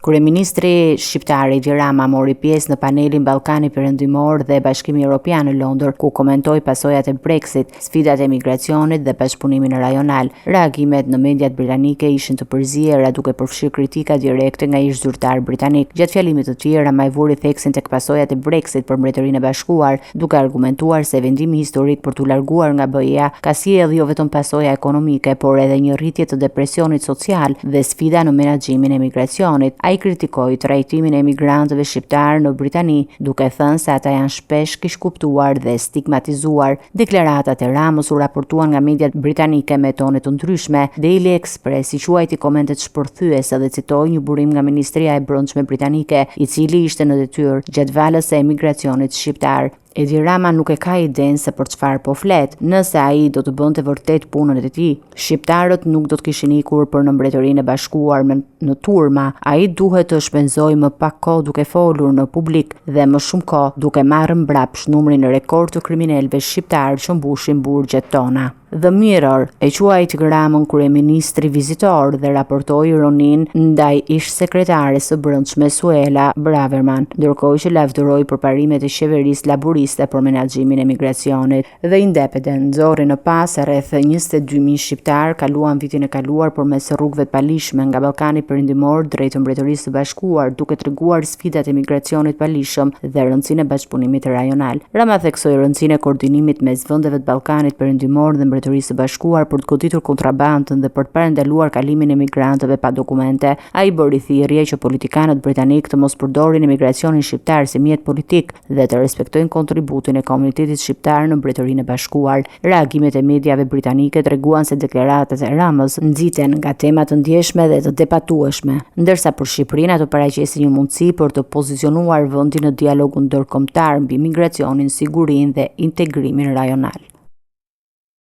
Kryeministri shqiptar Edi Rama mori pjesë në panelin Ballkani Perëndimor dhe Bashkimi Evropian në Londër, ku komentoi pasojat e Brexit, sfidat e migracionit dhe bashkëpunimin rajonal. Reagimet në mediat britanike ishin të përziera, duke përfshirë kritika direkte nga ish zyrtar britanik. Gjatë fjalimit të tij, Rama i vuri theksin tek pasojat e Brexit për Mbretërinë e Bashkuar, duke argumentuar se vendimi historik për t'u larguar nga BE-ja ka sjellë jo vetëm pasoja ekonomike, por edhe një rritje të depresionit social dhe sfida në menaxhimin e migracionit. Ai kritikoi trajtimin e emigrantëve shqiptar në Britani, duke thënë se ata janë shpesh keqkuptuar dhe stigmatizuar. Deklaratat e Ramës u raportuan nga mediat britanike me tone të ndryshme. Daily Express i quajti komentet shpërthyese dhe citoi një burim nga Ministria e Brendshme britanike, i cili ishte në detyrë gjatë valës së emigracionit shqiptar. Edi Rama nuk e ka idenë se për çfarë po flet. Nëse ai do të bënte vërtet punën e tij, shqiptarët nuk do të kishin ikur për në Mbretërinë e Bashkuar në turma. Ai duhet të shpenzojë më pak kohë duke folur në publik dhe më shumë kohë duke marrë mbrapsht numrin rekord të kriminalëve shqiptar që mbushin burgjet tona. The Mirror e quajti Ramën kryeministri vizitor dhe raportoi ironin ndaj ish sekretares së brendshme Suela Braverman, ndërkohë që lavdëroi përparimet e qeverisë laboriste për menaxhimin e migracionit. The Independent nxorri në pas rreth 22.000 shqiptar kaluan vitin e kaluar përmes rrugëve të palishme nga Ballkani Perëndimor drejt Mbretërisë së Bashkuar, duke treguar sfidat e migracionit palishëm dhe rëndësinë e bashkëpunimit rajonal. Rama theksoi rëndësinë e koordinimit mes vendeve të Ballkanit Perëndimor dhe Mbretërisë së Bashkuar për të goditur kontrabandën dhe për të parandaluar kalimin e migrantëve pa dokumente. Ai bëri thirrje që politikanët britanik të mos përdorin emigracionin shqiptar si mjet politik dhe të respektojnë kontributin e komunitetit shqiptar në Mbretërinë e Bashkuar. Reagimet e mediave britanike treguan se deklaratat e Ramës nxiten nga tema të ndjeshme dhe të debatueshme, ndërsa për Shqipërinë ato paraqesin një mundësi për të pozicionuar vendin në dialogun ndërkombëtar mbi migracionin, sigurinë dhe integrimin rajonal.